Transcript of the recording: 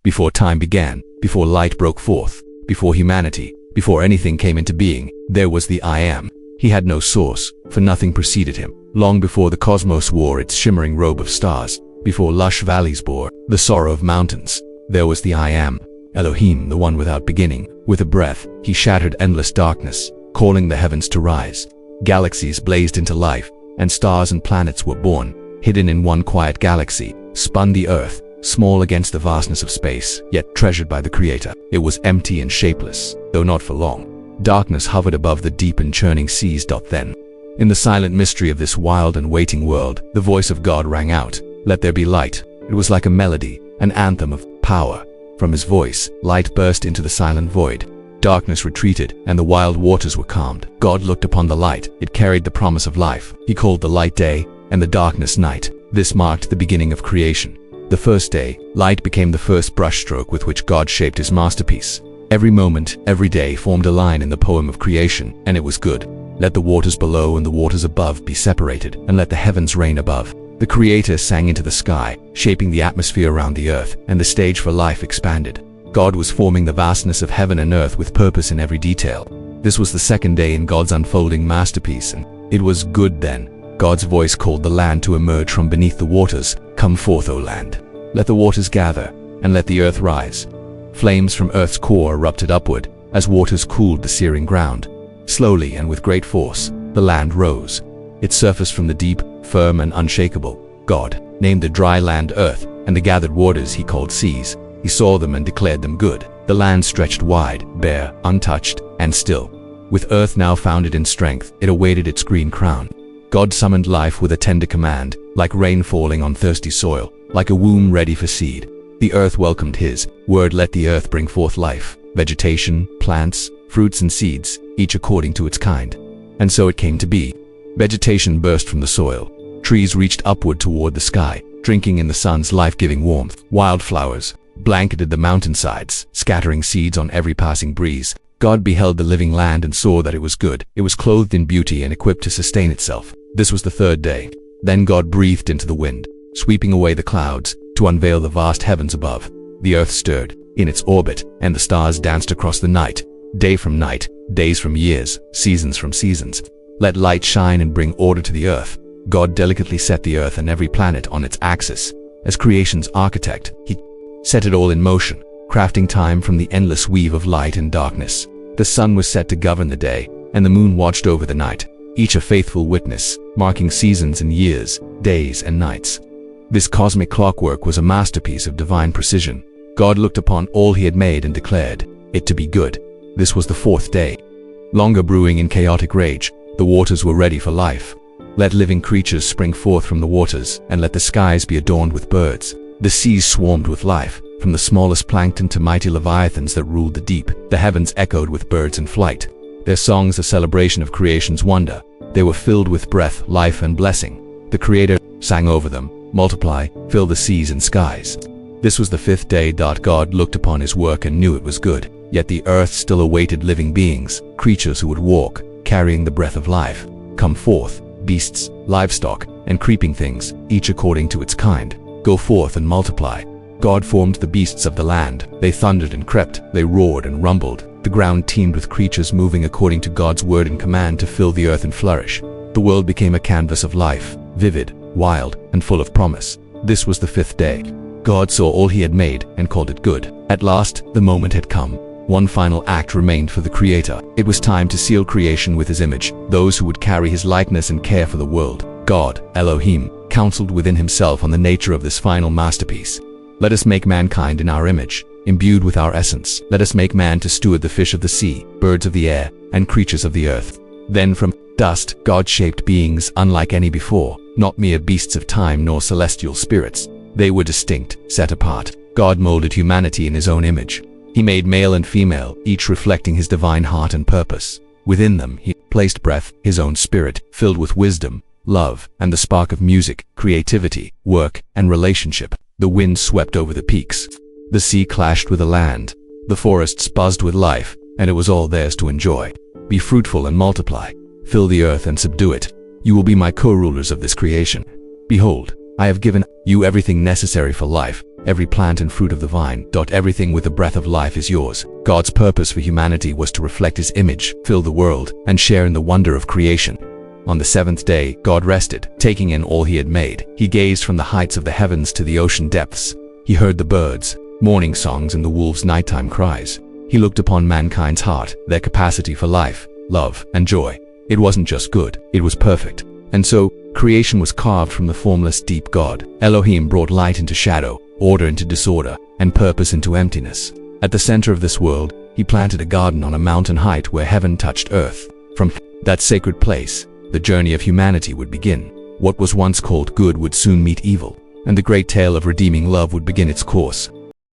Before time began, before light broke forth, before humanity, before anything came into being, there was the I Am. He had no source, for nothing preceded him. Long before the cosmos wore its shimmering robe of stars, before lush valleys bore the sorrow of mountains, there was the I Am. Elohim, the one without beginning. With a breath, he shattered endless darkness, calling the heavens to rise. Galaxies blazed into life, and stars and planets were born. Hidden in one quiet galaxy, spun the earth, small against the vastness of space, yet treasured by the Creator. It was empty and shapeless, though not for long. Darkness hovered above the deep and churning seas. Then, in the silent mystery of this wild and waiting world, the voice of God rang out, "Let there be light." It was like a melody, an anthem of power. From his voice, light burst into the silent void. Darkness retreated, and the wild waters were calmed. God looked upon the light. It carried the promise of life. He called the light day, and the darkness night. This marked the beginning of creation. The first day, light became the first brushstroke with which God shaped his masterpiece. Every moment, every day formed a line in the poem of creation, and it was good. Let the waters below and the waters above be separated, and let the heavens reign above. The Creator sang into the sky, shaping the atmosphere around the earth, and the stage for life expanded. God was forming the vastness of heaven and earth with purpose in every detail. This was the second day in God's unfolding masterpiece, and it was good then. God's voice called the land to emerge from beneath the waters. "Come forth, O land. Let the waters gather, and let the earth rise." Flames from earth's core erupted upward, as waters cooled the searing ground. Slowly and with great force, the land rose. It surfaced from the deep, firm and unshakable. God named the dry land earth, and the gathered waters he called seas. He saw them and declared them good. The land stretched wide, bare, untouched, and still. With earth now founded in strength, it awaited its green crown. God summoned life with a tender command, like rain falling on thirsty soil, like a womb ready for seed. The earth welcomed his word. Let the earth bring forth life, vegetation, plants, fruits and seeds, each according to its kind. And so it came to be. Vegetation burst from the soil. Trees reached upward toward the sky, drinking in the sun's life-giving warmth. Wildflowers blanketed the mountainsides, scattering seeds on every passing breeze. God beheld the living land and saw that it was good. It was clothed in beauty and equipped to sustain itself. This was the third day. Then God breathed into the wind, sweeping away the clouds, to unveil the vast heavens above. The earth stirred in its orbit, and the stars danced across the night. Day from night, days from years, seasons from seasons. Let light shine and bring order to the earth. God delicately set the earth and every planet on its axis. As creation's architect, he set it all in motion, crafting time from the endless weave of light and darkness. The sun was set to govern the day, and the moon watched over the night, each a faithful witness, marking seasons and years, days and nights. This cosmic clockwork was a masterpiece of divine precision. God looked upon all he had made and declared it to be good. This was the fourth day. Longer brewing in chaotic rage, the waters were ready for life. Let living creatures spring forth from the waters, and let the skies be adorned with birds. The seas swarmed with life, from the smallest plankton to mighty leviathans that ruled the deep. The heavens echoed with birds in flight, their songs a celebration of creation's wonder. They were filled with breath, life, and blessing. The Creator sang over them, "Multiply, fill the seas and skies." This was the fifth day. God looked upon his work and knew it was good. Yet the earth still awaited living beings, creatures who would walk, carrying the breath of life. Come forth, beasts, livestock, and creeping things, each according to its kind. Go forth and multiply. God formed the beasts of the land. They thundered and crept, they roared and rumbled. The ground teemed with creatures moving according to God's word and command to fill the earth and flourish. The world became a canvas of life, vivid, wild, and full of promise. This was the fifth day. God saw all he had made and called it good. At last, the moment had come. One final act remained for the Creator. It was time to seal creation with his image, those who would carry his likeness and care for the world. God, Elohim, counseled within himself on the nature of this final masterpiece. Let us make mankind in our image, imbued with our essence. Let us make man to steward the fish of the sea, birds of the air, and creatures of the earth. Then from dust, God shaped beings unlike any before, not mere beasts of time nor celestial spirits. They were distinct, set apart. God molded humanity in his own image. He made male and female, each reflecting his divine heart and purpose. Within them, he placed breath, his own spirit, filled with wisdom, love, and the spark of music, creativity, work, and relationship. The wind swept over the peaks. The sea clashed with the land. The forests buzzed with life, and it was all theirs to enjoy. Be fruitful and multiply. Fill the earth and subdue it. You will be my co-rulers of this creation. Behold, I have given you everything necessary for life, every plant and fruit of the vine. Everything with the breath of life is yours. God's purpose for humanity was to reflect His image, fill the world, and share in the wonder of creation. On the seventh day, God rested, taking in all He had made. He gazed from the heights of the heavens to the ocean depths. He heard the birds' morning songs and the wolves' nighttime cries. He looked upon mankind's heart, their capacity for life, love, and joy. It wasn't just good, it was perfect. And so, creation was carved from the formless deep God. Elohim brought light into shadow, order into disorder, and purpose into emptiness. At the center of this world, He planted a garden on a mountain height where heaven touched earth. From that sacred place, the journey of humanity would begin. What was once called good would soon meet evil, and the great tale of redeeming love would begin its course.